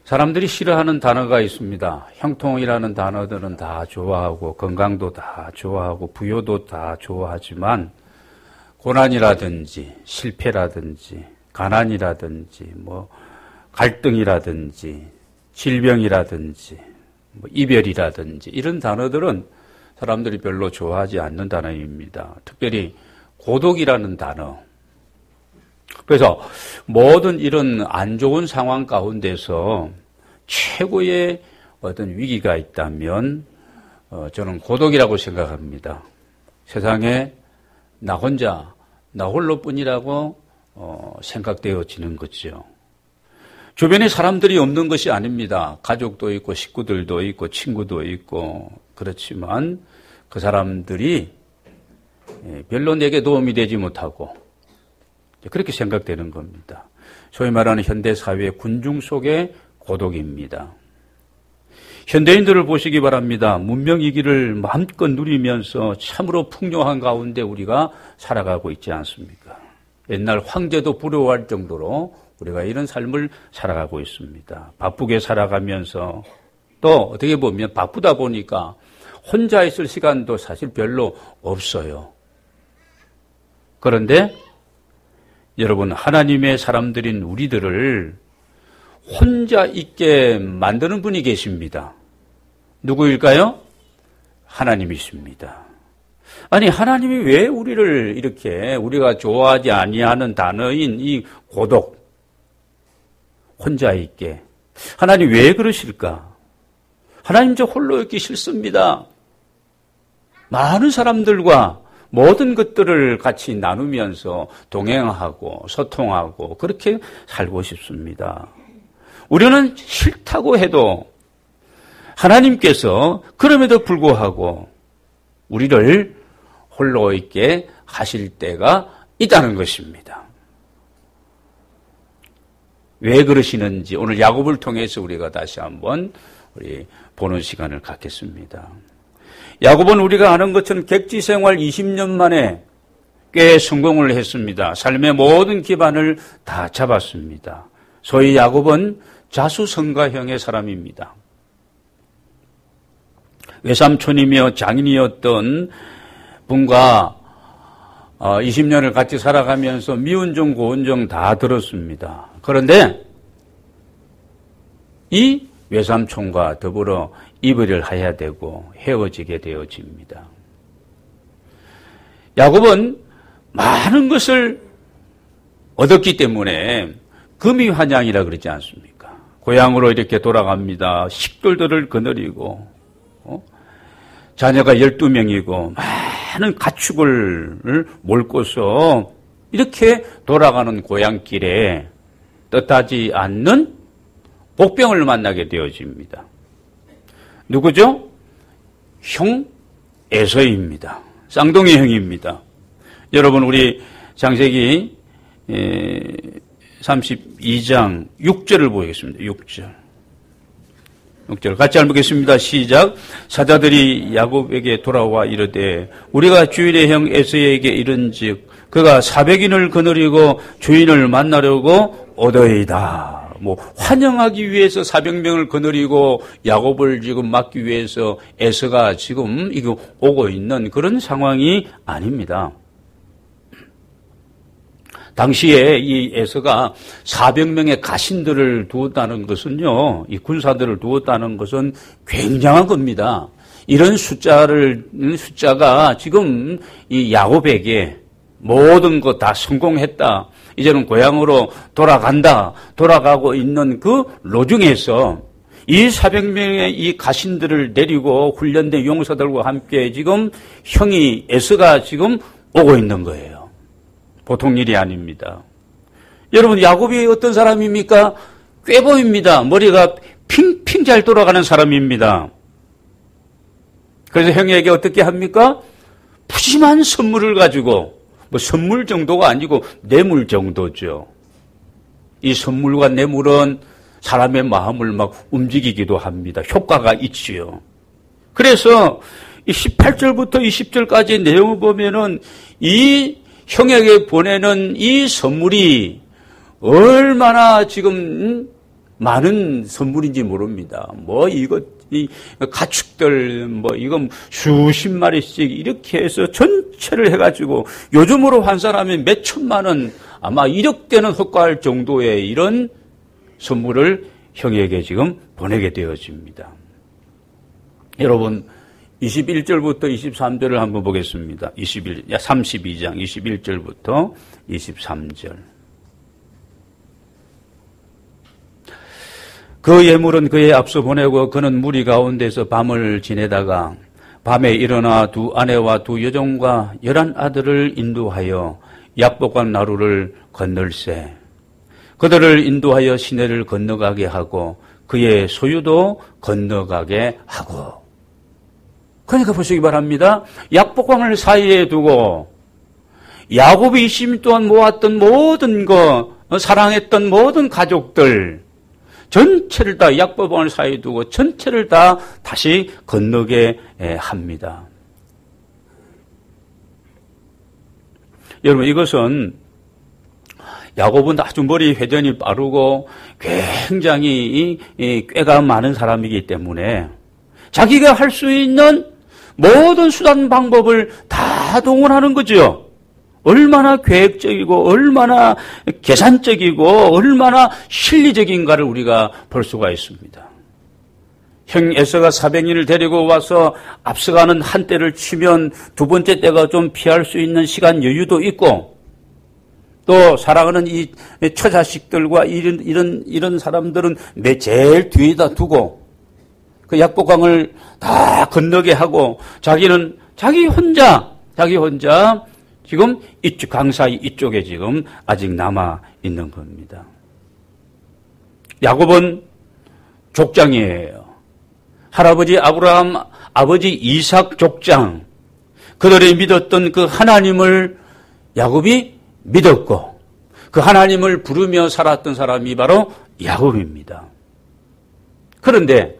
사람들이 싫어하는 단어가 있습니다. 형통이라는 단어들은 다 좋아하고 건강도 다 좋아하고 부여도 다 좋아하지만 고난이라든지 실패라든지 가난이라든지 갈등이라든지 질병이라든지 이별이라든지 이런 단어들은 사람들이 별로 좋아하지 않는 단어입니다. 특별히 고독이라는 단어. 그래서 모든 이런 안 좋은 상황 가운데서 최고의 어떤 위기가 있다면 저는 고독이라고 생각합니다. 세상에 나 혼자, 나 홀로뿐이라고 생각되어지는 거죠. 주변에 사람들이 없는 것이 아닙니다. 가족도 있고 식구들도 있고 친구도 있고 그렇지만 그 사람들이 별로 내게 도움이 되지 못하고 그렇게 생각되는 겁니다. 소위 말하는 현대사회의 군중 속의 고독입니다. 현대인들을 보시기 바랍니다. 문명이기를 마음껏 누리면서 참으로 풍요한 가운데 우리가 살아가고 있지 않습니까? 옛날 황제도 부러워할 정도로 우리가 이런 삶을 살아가고 있습니다. 바쁘게 살아가면서 또 어떻게 보면 바쁘다 보니까 혼자 있을 시간도 사실 별로 없어요. 그런데 여러분, 하나님의 사람들인 우리들을 혼자 있게 만드는 분이 계십니다. 누구일까요? 하나님이십니다. 아니, 하나님이 왜 우리를 이렇게 우리가 좋아하지 아니하는 단어인 이 고독, 혼자 있게, 하나님 왜 그러실까? 하나님 저 홀로 있기 싫습니다. 많은 사람들과 모든 것들을 같이 나누면서 동행하고 소통하고 그렇게 살고 싶습니다. 우리는 싫다고 해도 하나님께서 그럼에도 불구하고 우리를 홀로 있게 하실 때가 있다는 것입니다. 왜 그러시는지 오늘 야곱을 통해서 우리가 다시 한번 보는 시간을 갖겠습니다. 야곱은 우리가 아는 것처럼 객지 생활 20년 만에 꽤 성공을 했습니다. 삶의 모든 기반을 다 잡았습니다. 소위 야곱은 자수성가형의 사람입니다. 외삼촌이며 장인이었던 분과 20년을 같이 살아가면서 미운정 고운정 다 들었습니다. 그런데 이 외삼촌과 더불어 이별을 해야 되고 헤어지게 되어집니다. 야곱은 많은 것을 얻었기 때문에 금이환양이라 그러지 않습니까? 고향으로 이렇게 돌아갑니다. 식돌들을 거느리고 자녀가 12명이고 많은 가축을 몰고서 이렇게 돌아가는 고향길에 뜻하지 않는 복병을 만나게 되어집니다. 누구죠? 형 에서입니다. 쌍둥이 형입니다. 여러분 우리 창세기 32장 6절을 보겠습니다. 6절 같이 읽겠습니다. 시작. 사자들이 야곱에게 돌아와 이르되 우리가 주인의 형 에서에게 이른즉 그가 400인을 거느리고 주인을 만나려고 오더이다. 환영하기 위해서 400명을 거느리고 야곱을 지금 막기 위해서 에서가 지금 이거 오고 있는 그런 상황이 아닙니다. 당시에 이 에서가 400명의 가신들을 두었다는 것은요, 이 군사들을 두었다는 것은 굉장한 겁니다. 이런 숫자가 지금 이 야곱에게 모든 것 다 성공했다. 이제는 고향으로 돌아간다. 돌아가고 있는 그 로중에서 이 400명의 이 가신들을 내리고 훈련된 용사들과 함께 지금 형이 에서가 지금 오고 있는 거예요. 보통 일이 아닙니다. 여러분, 야곱이 어떤 사람입니까? 꽤 보입니다. 머리가 핑핑 잘 돌아가는 사람입니다. 그래서 형에게 어떻게 합니까? 푸짐한 선물을 가지고, 선물 정도가 아니고 뇌물 정도죠. 이 선물과 뇌물은 사람의 마음을 막 움직이기도 합니다. 효과가 있지요. 그래서 이 18절부터 20절까지 내용을 보면은 이 형에게 보내는 이 선물이 얼마나 지금 많은 선물인지 모릅니다. 이 가축들, 이건 수십 마리씩 이렇게 해서 전체를 해가지고 요즘으로 환산하면 몇 천만 원, 아마 1억 되는 효과할 정도의 이런 선물을 형에게 지금 보내게 되어집니다. 여러분, 21절부터 23절을 한번 보겠습니다. 32장 21절부터 23절. 그 예물은 그의 앞서 보내고 그는 무리 가운데서 밤을 지내다가 밤에 일어나 두 아내와 두 여종과 11 아들을 인도하여 약복강 나루를 건널세. 그들을 인도하여 시내를 건너가게 하고 그의 소유도 건너가게 하고. 그러니까 보시기 바랍니다. 약복강을 사이에 두고 야곱이 20년 동안 모았던 모든 사랑했던 모든 가족들 전체를 다 약복강을 사이에 두고 전체를 다 다시 건너게 합니다. 여러분, 이것은 야곱은 아주 머리 회전이 빠르고 굉장히 꾀가 많은 사람이기 때문에 자기가 할 수 있는 모든 수단 방법을 다 동원하는 거죠. 얼마나 계획적이고 얼마나 계산적이고 얼마나 실리적인가를 우리가 볼 수가 있습니다. 형 에서가 400인을 데리고 와서 앞서가는 한 때를 치면 두 번째 때가 좀 피할 수 있는 시간 여유도 있고, 또 사랑하는 이 처자식들과 이런 사람들은 제일 뒤에다 두고 그 약복강을 다 건너게 하고 자기는 자기 혼자 지금 이쪽 강사이 이쪽에 지금 아직 남아 있는 겁니다. 야곱은 족장이에요. 할아버지 아브라함, 아버지 이삭 족장. 그들이 믿었던 그 하나님을 야곱이 믿었고 그 하나님을 부르며 살았던 사람이 바로 야곱입니다. 그런데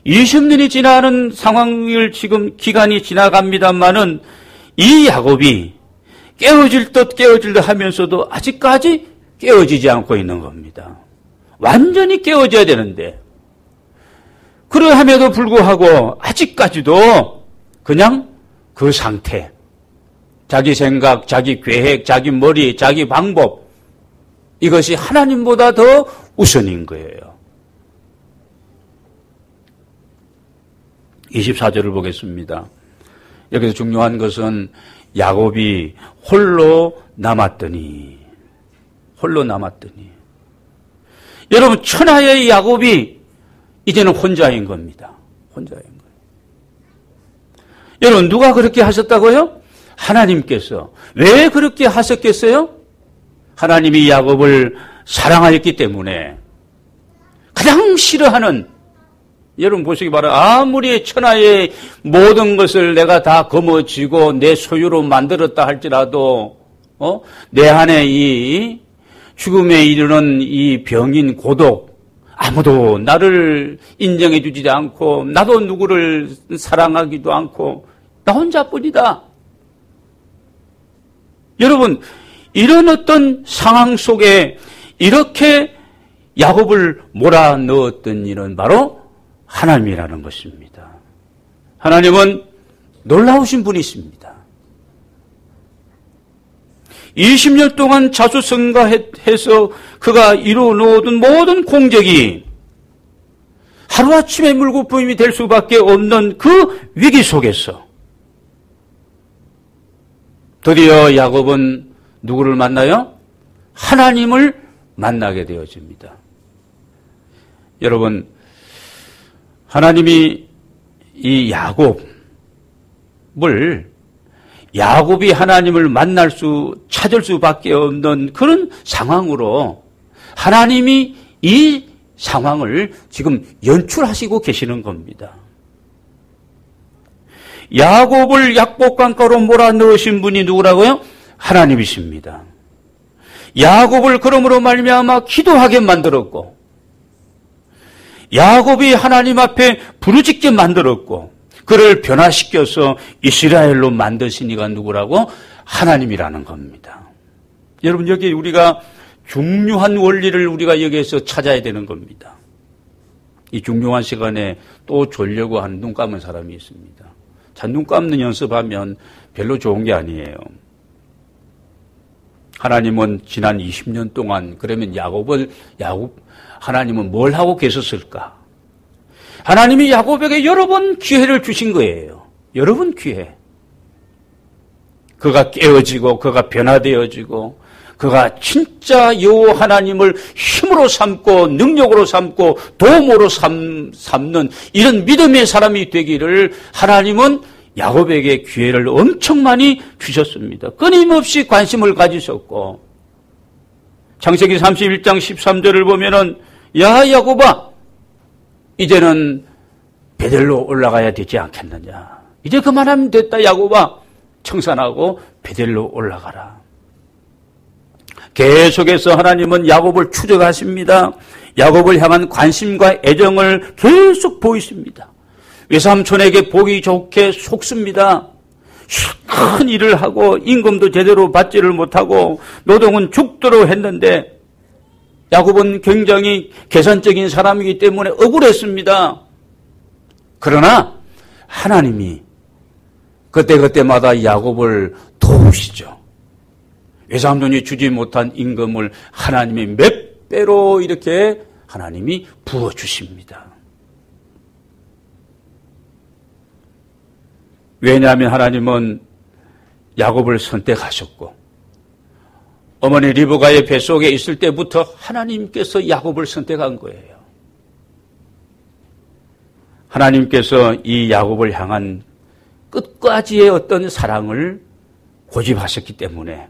20년이 지나는 상황을 지금 기간이 지나갑니다만은 이 야곱이 깨어질 듯 하면서도 아직까지 깨어지지 않고 있는 겁니다. 완전히 깨어져야 되는데 그러함에도 불구하고 아직까지도 그냥 그 상태, 자기 생각, 자기 계획, 자기 머리, 자기 방법, 이것이 하나님보다 더 우선인 거예요. 24절을 보겠습니다. 여기서 중요한 것은 야곱이 홀로 남았더니. 여러분, 천하의 야곱이 이제는 혼자인 겁니다. 혼자인 거예요. 여러분, 누가 그렇게 하셨다고요? 하나님께서. 왜 그렇게 하셨겠어요? 하나님이 야곱을 사랑하였기 때문에. 가장 싫어하는, 여러분 보시기 바랍니다. 아무리 천하의 모든 것을 내가 다 거머쥐고 내 소유로 만들었다 할지라도 내 안에 이 죽음에 이르는 이 병인 고독, 아무도 나를 인정해 주지 않고 나도 누구를 사랑하기도 않고 나 혼자뿐이다. 여러분, 이런 어떤 상황 속에 이렇게 야곱을 몰아넣었던 이는 바로 하나님이라는 것입니다. 하나님은 놀라우신 분이십니다. 20년 동안 자수성가해서 그가 이루어놓은 모든 공적이 하루아침에 물거품이 될 수밖에 없는 그 위기 속에서 드디어 야곱은 누구를 만나요? 하나님을 만나게 되어집니다. 여러분, 하나님이 이 야곱이 하나님을 찾을 수밖에 없는 그런 상황으로 하나님이 이 상황을 지금 연출하시고 계시는 겁니다. 야곱을 약복강가로 몰아넣으신 분이 누구라고요? 하나님이십니다. 야곱을 그러므로 말미암아 기도하게 만들었고, 야곱이 하나님 앞에 부르짖게 만들었고, 그를 변화시켜서 이스라엘로 만드신 이가 누구라고? 하나님이라는 겁니다. 여러분, 여기 우리가 중요한 원리를 우리가 여기에서 찾아야 되는 겁니다. 이 중요한 시간에 또 졸려고 하는 눈 감은 사람이 있습니다. 자, 눈 감는 연습하면 별로 좋은 게 아니에요. 하나님은 지난 20년 동안 그러면 하나님은 뭘 하고 계셨을까? 하나님이 야곱에게 여러 번 기회를 주신 거예요. 여러 번 기회. 그가 깨어지고 그가 변화되어지고 그가 진짜 여호와 하나님을 힘으로 삼고 능력으로 삼고 도움으로 삼는 이런 믿음의 사람이 되기를 하나님은 야곱에게 기회를 엄청 많이 주셨습니다. 끊임없이 관심을 가지셨고 창세기 31장 13절을 보면은 야 야곱아 이제는 베델로 올라가야 되지 않겠느냐. 이제 그만하면 됐다 야곱아. 청산하고 베델로 올라가라. 계속해서 하나님은 야곱을 추적하십니다. 야곱을 향한 관심과 애정을 계속 보이십니다. 외삼촌에게 보기 좋게 속습니다. 큰 일을 하고 임금도 제대로 받지를 못하고 노동은 죽도록 했는데 야곱은 굉장히 계산적인 사람이기 때문에 억울했습니다. 그러나 하나님이 그때마다 야곱을 도우시죠. 외삼촌이 주지 못한 임금을 하나님이 몇 배로 이렇게 하나님이 부어주십니다. 왜냐하면 하나님은 야곱을 선택하셨고 어머니 리브가의 뱃속에 있을 때부터 하나님께서 야곱을 선택한 거예요. 하나님께서 이 야곱을 향한 끝까지의 어떤 사랑을 고집하셨기 때문에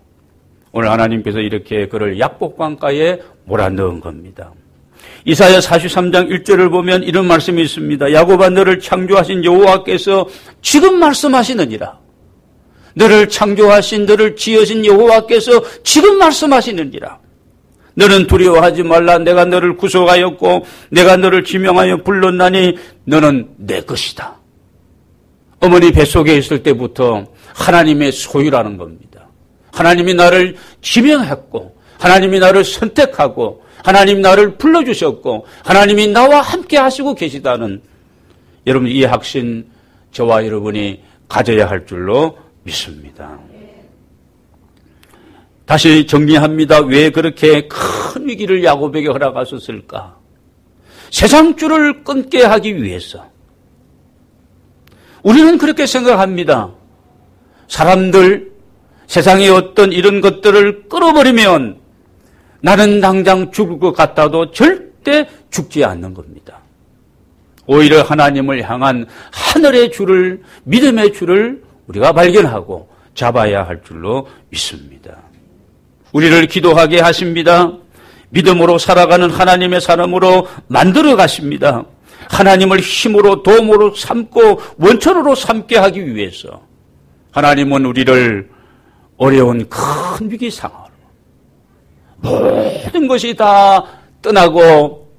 오늘 하나님께서 이렇게 그를 약복강가에 몰아넣은 겁니다. 이사야 43장 1절을 보면 이런 말씀이 있습니다. 야곱아 너를 창조하신 여호와께서 지금 말씀하시느니라. 너를 창조하신 너를 지으신 여호와께서 지금 말씀하시느니라. 너는 두려워하지 말라. 내가 너를 구속하였고 내가 너를 지명하여 불렀나니 너는 내 것이다. 어머니 뱃속에 있을 때부터 하나님의 소유라는 겁니다. 하나님이 나를 지명했고 하나님이 나를 선택하고 하나님이 나를 불러주셨고 하나님이 나와 함께 하시고 계시다는 여러분 이 확신 저와 여러분이 가져야 할 줄로 믿습니다. 다시 정리합니다. 왜 그렇게 큰 위기를 야곱에게 허락하셨을까? 세상 줄을 끊게 하기 위해서. 우리는 그렇게 생각합니다. 사람들, 세상의 어떤 이런 것들을 끌어버리면 나는 당장 죽을 것 같아도 절대 죽지 않는 겁니다. 오히려 하나님을 향한 하늘의 줄을, 믿음의 줄을 우리가 발견하고 잡아야 할 줄로 믿습니다. 우리를 기도하게 하십니다. 믿음으로 살아가는 하나님의 사람으로 만들어 가십니다. 하나님을 힘으로 도움으로 삼고 원천으로 삼게 하기 위해서 하나님은 우리를 어려운 큰 위기 상황으로 모든 것이 다 떠나고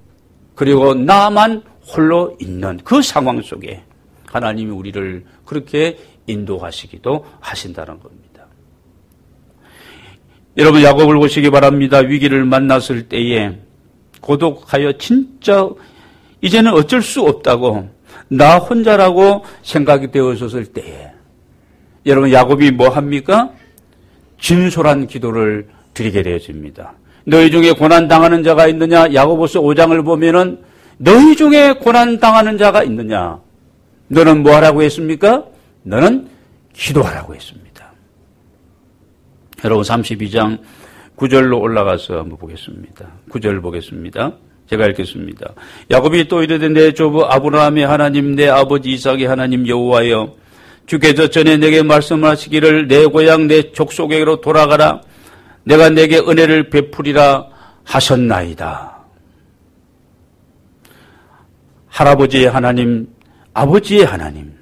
그리고 나만 홀로 있는 그 상황 속에 하나님이 우리를 그렇게 인도하시기도 하신다는 겁니다. 여러분 야곱을 보시기 바랍니다. 위기를 만났을 때에 고독하여 진짜 이제는 어쩔 수 없다고 나 혼자라고 생각이 되어졌을 때에 여러분 야곱이 뭐 합니까? 진솔한 기도를 드리게 되어집니다. 너희 중에 고난당하는 자가 있느냐? 야고보서 5장을 보면은 너희 중에 고난당하는 자가 있느냐? 너는 뭐 하라고 했습니까? 너는 기도하라고 했습니다. 여러분 32장 9절로 올라가서 한번 보겠습니다. 9절 보겠습니다. 제가 읽겠습니다. 야곱이 또 이르되 내 조부 아브라함의 하나님 내 아버지 이삭의 하나님 여호와여 주께서 전에 내게 말씀하시기를 내 고향 내 족속에게로 돌아가라 내가 내게 은혜를 베푸리라 하셨나이다. 할아버지의 하나님, 아버지의 하나님,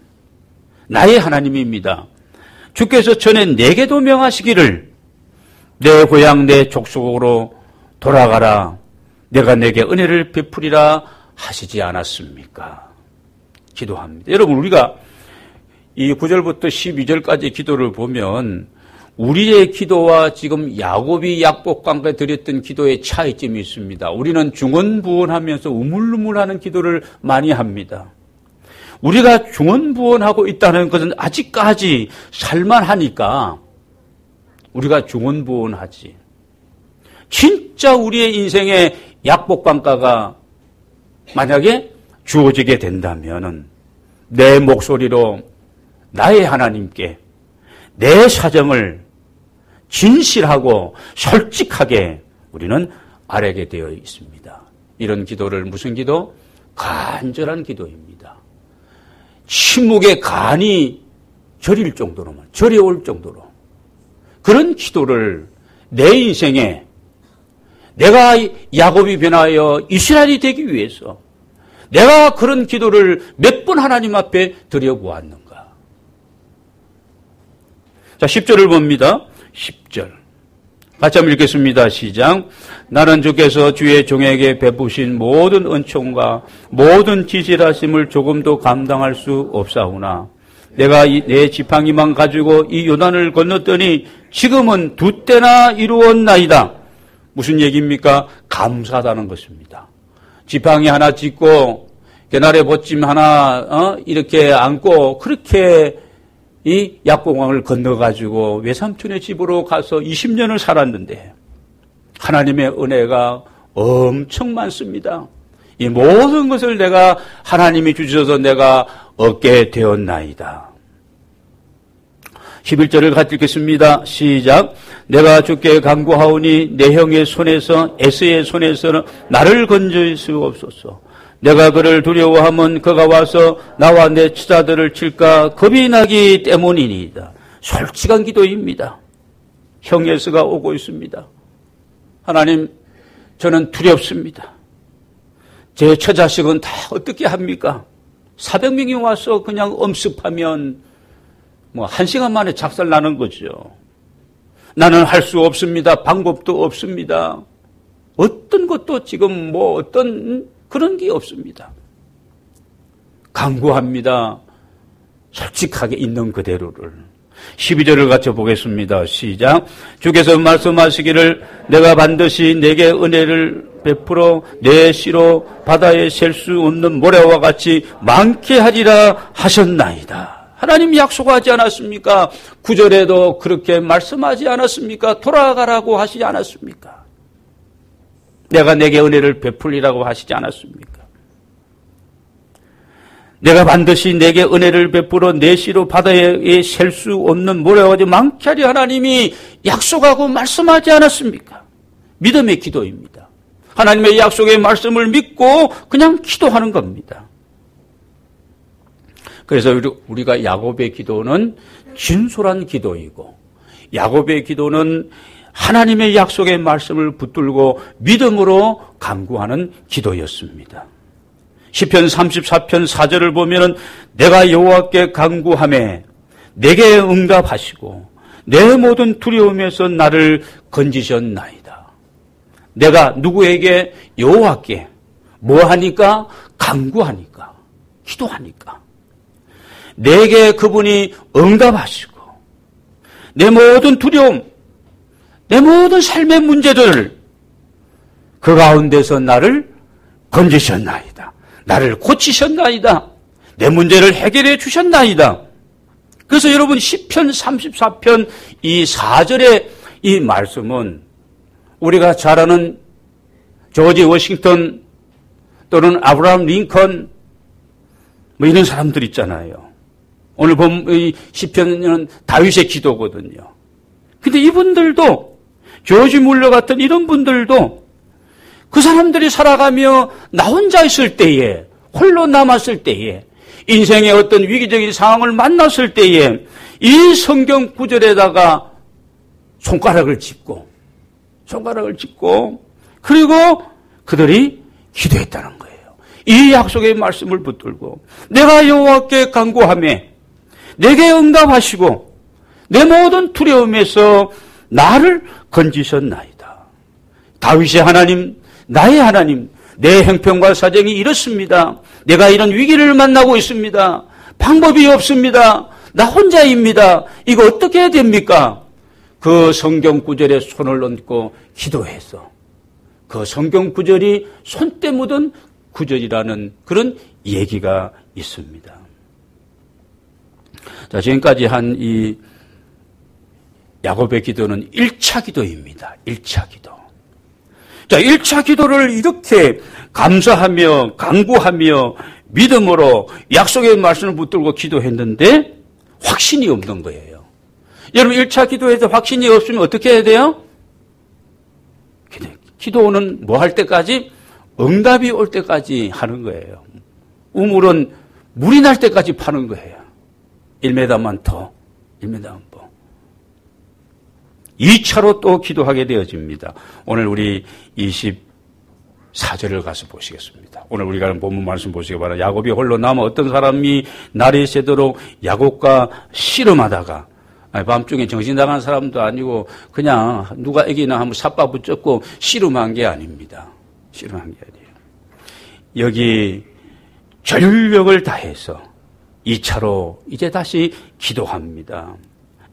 나의 하나님입니다. 주께서 전에 내게도 명하시기를 내 고향 내 족속으로 돌아가라 내가 내게 은혜를 베푸리라 하시지 않았습니까? 기도합니다. 여러분 우리가 이 9절부터 12절까지 기도를 보면 우리의 기도와 지금 야곱이 약복강가에 드렸던 기도의 차이점이 있습니다. 우리는 중언부언하면서 우물우물하는 기도를 많이 합니다. 우리가 중언부언하고 있다는 것은 아직까지 살만하니까 우리가 중언부언하지. 진짜 우리의 인생에 약복강가가 만약에 주어지게 된다면은 내 목소리로 나의 하나님께 내 사정을 진실하고 솔직하게 우리는 아뢰게 되어 있습니다. 이런 기도를 무슨 기도? 간절한 기도입니다. 침묵의 간이 저릴 정도로만, 저려올 정도로 그런 기도를 내 인생에 내가 야곱이 변하여 이스라엘이 되기 위해서 내가 그런 기도를 몇 번 하나님 앞에 드려보았는가. 자, 10절을 봅니다. 10절. 같이 한번 읽겠습니다. 시작. 나는 주께서 주의 종에게 베푸신 모든 은총과 모든 지질하심을 조금도 감당할 수 없사오나 내가 내 지팡이만 가지고 이 요단을 건넜더니 지금은 2때나 이루었나이다. 무슨 얘기입니까? 감사하다는 것입니다. 지팡이 하나 짚고 개나리 보찜 하나 이렇게 안고 그렇게 이 약봉강을 건너가지고 외삼촌의 집으로 가서 20년을 살았는데 하나님의 은혜가 엄청 많습니다. 이 모든 것을 내가 하나님이 주셔서 내가 얻게 되었나이다. 11절을 같이 읽겠습니다. 시작. 내가 주께 간구하오니 내 형의 손에서 에서의 손에서는 나를 건질 수 없소서. 내가 그를 두려워하면 그가 와서 나와 내 처자들을 칠까 겁이 나기 때문이니이다. 솔직한 기도입니다. 형 에서가 오고 있습니다. 하나님, 저는 두렵습니다. 제 처자식은 다 어떻게 합니까? 400명이 와서 그냥 엄습하면 1시간 만에 작살 나는 거죠. 나는 할 수 없습니다. 방법도 없습니다. 어떤 것도 지금 어떤 그런 게 없습니다. 간구합니다. 솔직하게 있는 그대로를. 12절을 같이 보겠습니다. 시작. 주께서 말씀하시기를 내가 반드시 내게 은혜를 베풀어 내 씨로 바다에 셀 수 없는 모래와 같이 많게 하리라 하셨나이다. 하나님 약속하지 않았습니까? 9절에도 그렇게 말씀하지 않았습니까? 돌아가라고 하시지 않았습니까? 내가 내게 은혜를 베풀리라고 하시지 않았습니까? 내가 반드시 내게 은혜를 베풀어 내 씨로 바다에 셀 수 없는 모래와 같이 많게 하리 하나님이 약속하고 말씀하지 않았습니까? 믿음의 기도입니다. 하나님의 약속의 말씀을 믿고 그냥 기도하는 겁니다. 그래서 우리가 야곱의 기도는 진솔한 기도이고 야곱의 기도는 하나님의 약속의 말씀을 붙들고 믿음으로 간구하는 기도였습니다. 시편 34편 4절을 보면은 내가 여호와께 간구하매 내게 응답하시고 내 모든 두려움에서 나를 건지셨나이다. 내가 누구에게? 여호와께 뭐 하니까? 간구하니까, 기도하니까. 내게 그분이 응답하시고 내 모든 두려움, 내 모든 삶의 문제들 그 가운데서 나를 건지셨나이다. 나를 고치셨나이다. 내 문제를 해결해 주셨나이다. 그래서 여러분 시편 34편 이 4절의 이 말씀은 우리가 잘 아는 조지 워싱턴 또는 아브라함 링컨 이런 사람들 있잖아요. 오늘 본 이 시편은 다윗의 기도거든요. 근데 이분들도 조지 물러 같은 이런 분들도 그 사람들이 살아가며 나 혼자 있을 때에, 홀로 남았을 때에, 인생의 어떤 위기적인 상황을 만났을 때에 이 성경 구절에다가 손가락을 짚고 그리고 그들이 기도했다는 거예요. 이 약속의 말씀을 붙들고 내가 여호와께 간구하며 내게 응답하시고 내 모든 두려움에서 나를 건지셨나이다. 다윗의 하나님, 나의 하나님, 내 형편과 사정이 이렇습니다. 내가 이런 위기를 만나고 있습니다. 방법이 없습니다. 나 혼자입니다. 이거 어떻게 해야 됩니까? 그 성경 구절에 손을 얹고 기도해서 그 성경 구절이 손때 묻은 구절이라는 그런 얘기가 있습니다. 자, 지금까지 한 이 야곱의 기도는 1차 기도입니다. 1차 기도. 자, 1차 기도를 이렇게 감사하며 간구하며 믿음으로 약속의 말씀을 붙들고 기도했는데 확신이 없는 거예요. 여러분 1차 기도에서 확신이 없으면 어떻게 해야 돼요? 기도는 뭐 할 때까지? 응답이 올 때까지 하는 거예요. 우물은 물이 날 때까지 파는 거예요. 1m만 더, 1m만 더. 2차로 또 기도하게 되어집니다. 오늘 우리 24절을 가서 보시겠습니다. 오늘 우리가 본문 말씀 보시기 바랍니다. 야곱이 홀로 남아 어떤 사람이 날이 새도록 야곱과 씨름하다가 밤중에 정신 나간 사람도 아니고 그냥 누가 애기나 한번 삿바 붙잡고 씨름한 게 아닙니다. 씨름한 게 아니에요. 여기 전력을 다해서 2차로 이제 다시 기도합니다.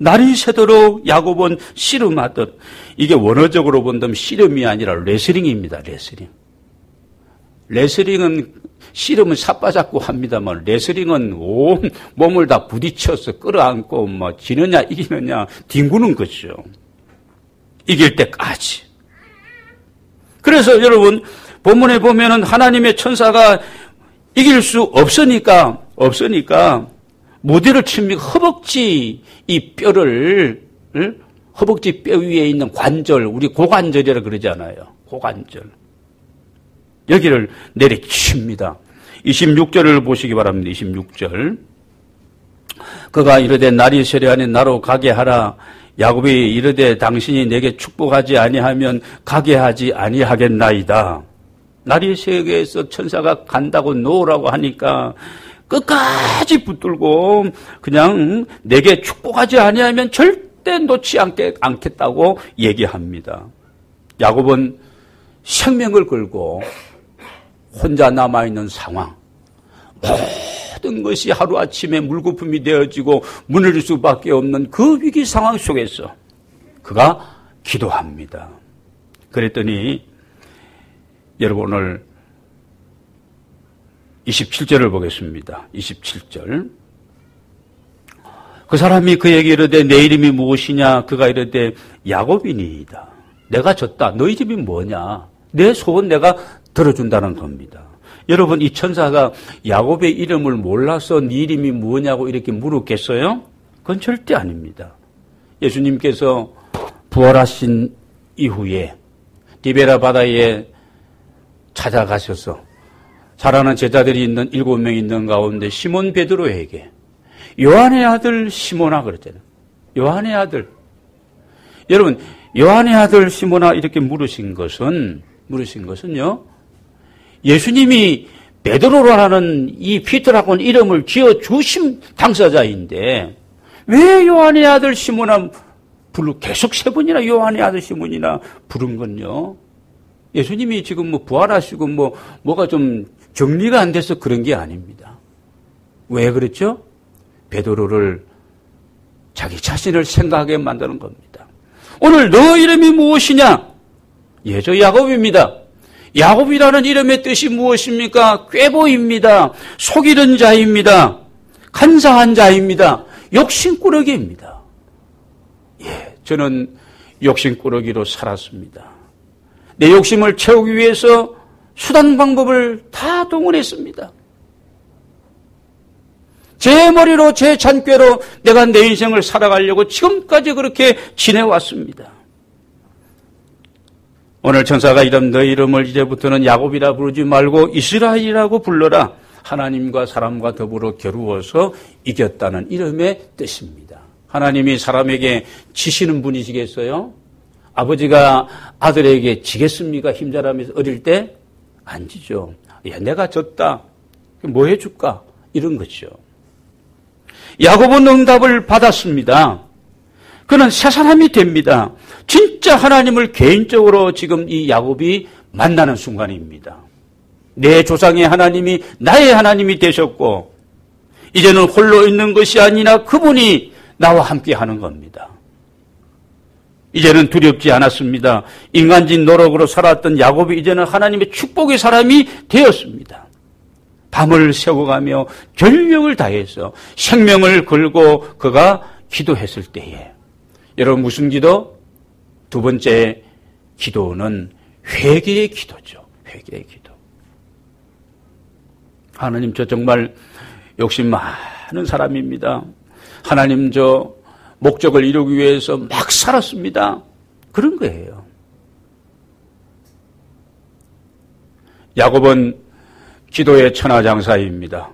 날이 새도록 야곱은 씨름하듯 이게 원어적으로 본다면 씨름이 아니라 레슬링입니다. 레슬링은 씨름은 삿바 잡고 합니다만 레슬링은 온 몸을 다 부딪혀서 끌어안고 뭐 지느냐 이기느냐 뒹구는 거죠. 이길 때까지. 그래서 여러분 본문에 보면은 하나님의 천사가 이길 수 없으니까 무대를 칩니까? 허벅지 이 뼈를 허벅지 뼈 위에 있는 관절 우리 고관절이라 그러잖아요. 고관절. 여기를 내리칩니다. 26절을 보시기 바랍니다. 26절. 그가 이르되 날이 세려하니 나로 가게 하라. 야곱이 이르되 당신이 내게 축복하지 아니하면 가게 하지 아니하겠나이다. 날이 새게해서 천사가 간다고 놓으라고 하니까 끝까지 붙들고 그냥 내게 축복하지 아니하면 절대 놓지 않겠다고 얘기합니다. 야곱은 생명을 걸고 혼자 남아있는 상황, 모든 것이 하루아침에 물거품이 되어지고 무너질 수밖에 없는 그 위기 상황 속에서 그가 기도합니다. 그랬더니 여러분 오늘 27절을 보겠습니다. 27절. 그 사람이 그에게 이르되 내 이름이 무엇이냐? 그가 이르되 야곱이니이다. 내가 졌다. 너희 집이 뭐냐? 내 소원 내가 들어준다는 겁니다. 여러분 이 천사가 야곱의 이름을 몰라서 네 이름이 뭐냐고 이렇게 물었겠어요? 그건 절대 아닙니다. 예수님께서 부활하신 이후에 디베라 바다에 찾아가셔서 사랑하는 제자들이 있는 7명 있는 가운데 시몬 베드로에게 요한의 아들 시몬아 그랬잖아요. 요한의 아들. 여러분 요한의 아들 시몬아 이렇게 물으신 것은요. 예수님이 베드로라는 이 피터라고는 이름을 지어주신 당사자인데 왜 요한의 아들 시몬아 계속 세 번이나 요한의 아들 시몬이나 부른 건요. 예수님이 지금 뭐 부활하시고 뭐가 좀 정리가 안 돼서 그런 게 아닙니다. 왜 그렇죠? 베드로를 자기 자신을 생각하게 만드는 겁니다. 오늘 너 이름이 무엇이냐? 예, 저 야곱입니다. 야곱이라는 이름의 뜻이 무엇입니까? 꾀보입니다. 속이는 자입니다. 간사한 자입니다. 욕심꾸러기입니다. 예, 저는 욕심꾸러기로 살았습니다. 내 욕심을 채우기 위해서 수단 방법을 다 동원했습니다. 제 머리로 제 잔꾀로 내가 내 인생을 살아가려고 지금까지 그렇게 지내왔습니다. 오늘 천사가 이름 너 이름을 이제부터는 야곱이라 부르지 말고 이스라엘이라고 불러라. 하나님과 사람과 더불어 겨루어서 이겼다는 이름의 뜻입니다. 하나님이 사람에게 지시는 분이시겠어요? 아버지가 아들에게 지겠습니까? 힘자라면서 어릴 때? 안 지죠. 야, 내가 졌다. 뭐 해줄까? 이런 거죠. 야곱은 응답을 받았습니다. 그는 새 사람이 됩니다. 진짜 하나님을 개인적으로 지금 이 야곱이 만나는 순간입니다. 내 조상의 하나님이 나의 하나님이 되셨고 이제는 홀로 있는 것이 아니라 그분이 나와 함께 하는 겁니다. 이제는 두렵지 않았습니다. 인간적인 노력으로 살았던 야곱이 이제는 하나님의 축복의 사람이 되었습니다. 밤을 새워가며 전력을 다해서 생명을 걸고 그가 기도했을 때에, 여러분 무슨 기도? 두 번째 기도는 회개의 기도죠. 회개의 기도. 하나님, 저 정말 욕심 많은 사람입니다. 하나님, 저 목적을 이루기 위해서 막 살았습니다. 그런 거예요. 야곱은 기도의 천하장사입니다.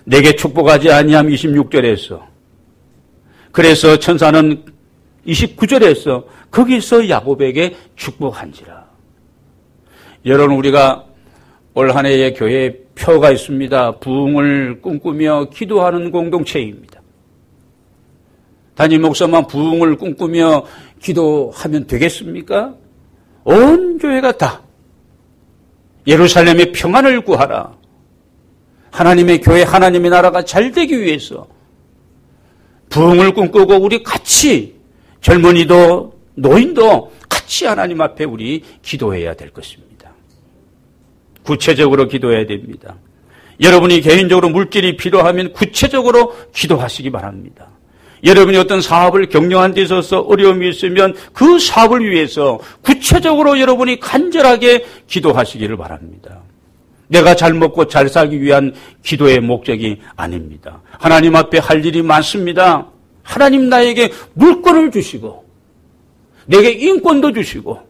내게 축복하지 아니함 26절에서, 그래서 천사는 29절에서 거기서 야곱에게 축복한지라. 여러분, 우리가 올 한 해의 교회에 표가 있습니다. 부흥을 꿈꾸며 기도하는 공동체입니다. 담임 목사만 부흥을 꿈꾸며 기도하면 되겠습니까? 온 교회가 다 예루살렘의 평안을 구하라, 하나님의 교회, 하나님의 나라가 잘 되기 위해서 부흥을 꿈꾸고 우리 같이, 젊은이도 노인도 같이 하나님 앞에 우리 기도해야 될 것입니다. 구체적으로 기도해야 됩니다. 여러분이 개인적으로 물질이 필요하면 구체적으로 기도하시기 바랍니다. 여러분이 어떤 사업을 경영한 데 있어서 어려움이 있으면 그 사업을 위해서 구체적으로 여러분이 간절하게 기도하시기를 바랍니다. 내가 잘 먹고 잘 살기 위한 기도의 목적이 아닙니다. 하나님 앞에 할 일이 많습니다. 하나님 나에게 물권을 주시고 내게 인권도 주시고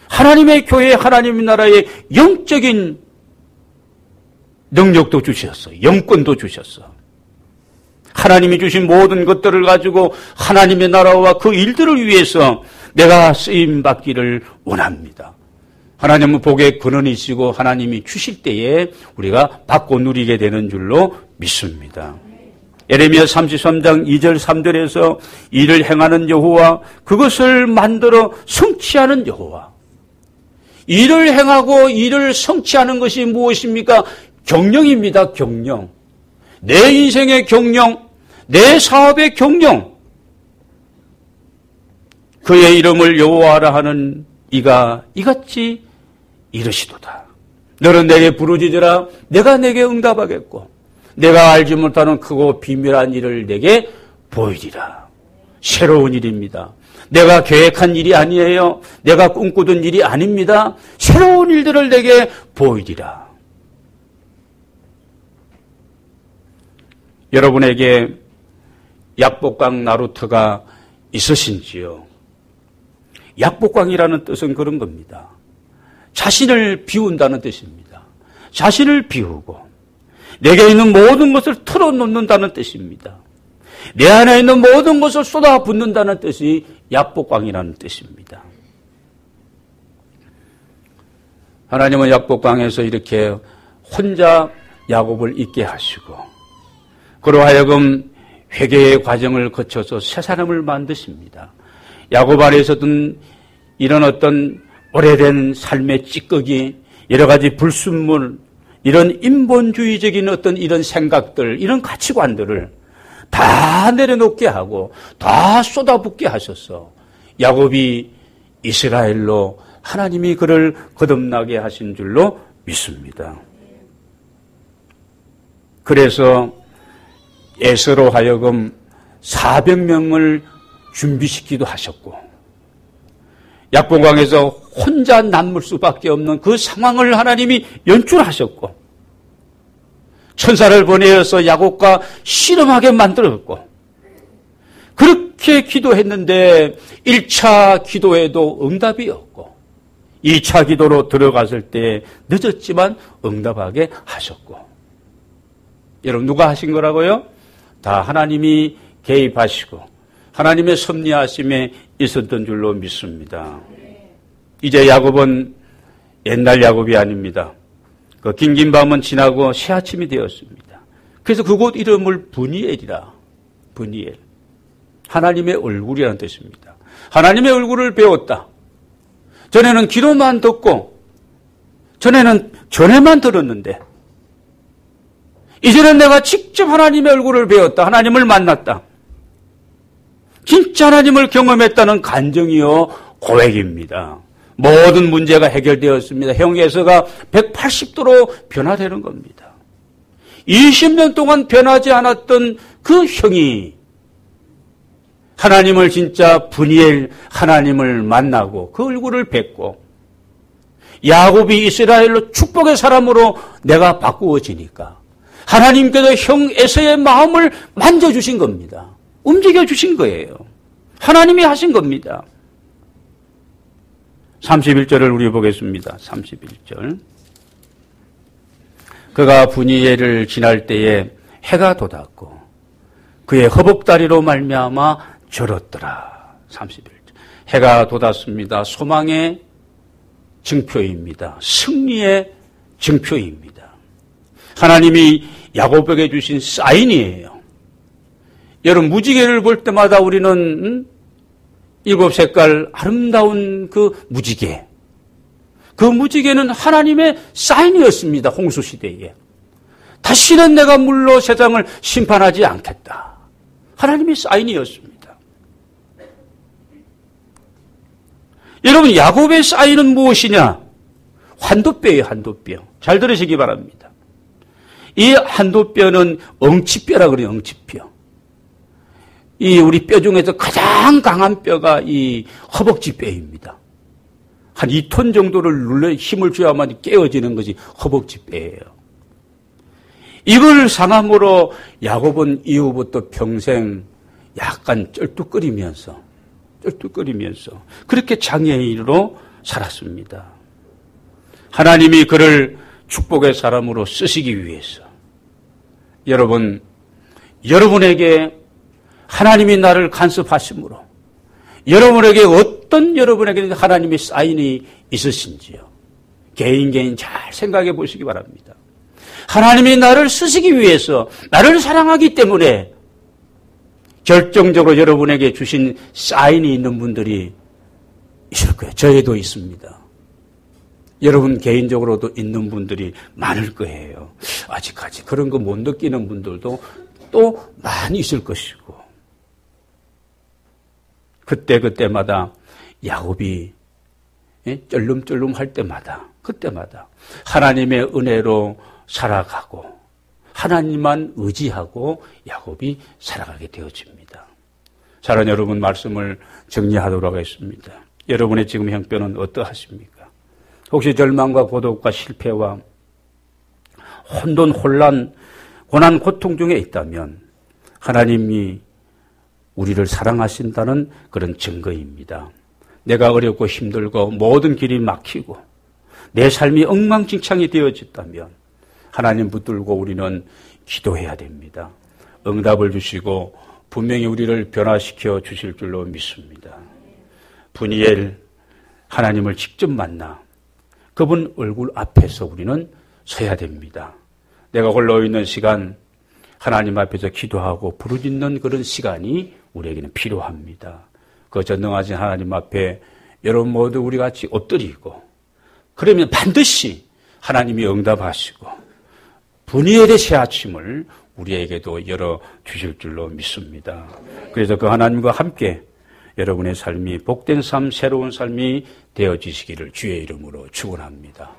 하나님의 교회, 하나님의 나라의 영적인 능력도 주셨어. 영권도 주셨어. 하나님이 주신 모든 것들을 가지고 하나님의 나라와 그 일들을 위해서 내가 쓰임받기를 원합니다. 하나님은 복의 근원이시고 하나님이 주실 때에 우리가 받고 누리게 되는 줄로 믿습니다. 예레미야 33장 2절 3절에서 일을 행하는 여호와, 그것을 만들어 성취하는 여호와. 일을 행하고 일을 성취하는 것이 무엇입니까? 경영입니다. 경영. 내 인생의 경영, 내 사업의 경영. 그의 이름을 여호와라 하는 이가 이같이 이르시도다. 너는 내게 부르짖으라. 내가 내게 응답하겠고 내가 알지 못하는 크고 비밀한 일을 내게 보이리라. 새로운 일입니다. 내가 계획한 일이 아니에요. 내가 꿈꾸던 일이 아닙니다. 새로운 일들을 내게 보이리라. 여러분에게 약복강 나루터가 있으신지요? 약복강이라는 뜻은 그런 겁니다. 자신을 비운다는 뜻입니다. 자신을 비우고 내게 있는 모든 것을 털어놓는다는 뜻입니다. 내 안에 있는 모든 것을 쏟아붓는다는 뜻이 약복강이라는 뜻입니다. 하나님은 약복강에서 이렇게 혼자 야곱을 있게 하시고 그로 하여금 회개의 과정을 거쳐서 새 사람을 만드십니다. 야곱 안에 있었던 이런 어떤 오래된 삶의 찌꺼기, 여러 가지 불순물, 이런 인본주의적인 어떤 이런 생각들, 이런 가치관들을 다 내려놓게 하고 다 쏟아붓게 하셔서 야곱이 이스라엘로 하나님이 그를 거듭나게 하신 줄로 믿습니다. 그래서 에서로 하여금 400명을 준비시키기도 하셨고 약복강에서 혼자 남을 수밖에 없는 그 상황을 하나님이 연출하셨고 천사를 보내어서 야곱과 씨름하게 만들었고 그렇게 기도했는데 1차 기도에도 응답이 없고 2차 기도로 들어갔을 때 늦었지만 응답하게 하셨고 여러분 누가 하신 거라고요? 다 하나님이 개입하시고 하나님의 섭리하심에 있었던 줄로 믿습니다. 이제 야곱은 옛날 야곱이 아닙니다. 그 긴긴 밤은 지나고 새 아침이 되었습니다. 그래서 그곳 이름을 브니엘이라. 브니엘. 하나님의 얼굴이라는 뜻입니다. 하나님의 얼굴을 배웠다. 전에는 기도만 듣고 전에는 전에만 들었는데 이제는 내가 직접 하나님의 얼굴을 배웠다. 하나님을 만났다. 진짜 하나님을 경험했다는 간증이요 고백입니다. 모든 문제가 해결되었습니다. 형 에서가 180도로 변화되는 겁니다. 20년 동안 변하지 않았던 그 형이 하나님을 진짜 분이엘 하나님을 만나고 그 얼굴을 뵙고 야곱이 이스라엘로 축복의 사람으로 내가 바꾸어지니까 하나님께서 형 에서의 마음을 만져주신 겁니다. 움직여주신 거예요. 하나님이 하신 겁니다. 31절을 우리 보겠습니다. 31절. 그가 분이엘을 지날 때에 해가 돋았고 그의 허벅다리로 말미암아 절었더라. 31절. 해가 돋았습니다. 소망의 증표입니다. 승리의 증표입니다. 하나님이 야곱에게 주신 사인이에요. 여러분 무지개를 볼 때마다 우리는 7색깔 아름다운 그 무지개. 그 무지개는 하나님의 사인이었습니다. 홍수시대에. 다시는 내가 물로 세상을 심판하지 않겠다. 하나님의 사인이었습니다. 여러분 야곱의 사인은 무엇이냐? 환도뼈예요. 환도뼈. 잘 들으시기 바랍니다. 이 환도뼈는 엉치뼈라 그래요. 엉치뼈. 이 우리 뼈 중에서 가장 강한 뼈가 이 허벅지 뼈입니다. 한 2톤 정도를 눌러 힘을 줘야만 깨어지는 것이 허벅지 뼈예요. 이걸 상함으로 야곱은 이후부터 평생 약간 쩔뚝거리면서 그렇게 장애인으로 살았습니다. 하나님이 그를 축복의 사람으로 쓰시기 위해서 여러분에게 하나님이 나를 간섭하심으로 여러분에게 어떤 여러분에게 하나님의 사인이 있으신지요. 개인 잘 생각해 보시기 바랍니다. 하나님이 나를 쓰시기 위해서 나를 사랑하기 때문에 결정적으로 여러분에게 주신 사인이 있는 분들이 있을 거예요. 저에도 있습니다. 여러분 개인적으로도 있는 분들이 많을 거예요. 아직까지 그런 거 못 느끼는 분들도 또 많이 있을 것이고 그때마다 야곱이 쩔름쩔름 할 때마다 그때마다 하나님의 은혜로 살아가고 하나님만 의지하고 야곱이 살아가게 되어집니다. 사랑하는 여러분 말씀을 정리하도록 하겠습니다. 여러분의 지금 형편은 어떠하십니까? 혹시 절망과 고독과 실패와 혼돈, 혼란, 고난, 고통 중에 있다면 하나님이 우리를 사랑하신다는 그런 증거입니다. 내가 어렵고 힘들고 모든 길이 막히고 내 삶이 엉망진창이 되어졌다면 하나님 붙들고 우리는 기도해야 됩니다. 응답을 주시고 분명히 우리를 변화시켜 주실 줄로 믿습니다. 분이엘 하나님을 직접 만나 그분 얼굴 앞에서 우리는 서야 됩니다. 내가 홀로 있는 시간 하나님 앞에서 기도하고 부르짖는 그런 시간이 우리에게는 필요합니다. 그 전능하신 하나님 앞에 여러분 모두 우리 같이 엎드리고 그러면 반드시 하나님이 응답하시고 분이엘의 새 아침을 우리에게도 열어주실 줄로 믿습니다. 그래서 그 하나님과 함께 여러분의 삶이 복된 삶, 새로운 삶이 되어지시기를 주의 이름으로 축원합니다.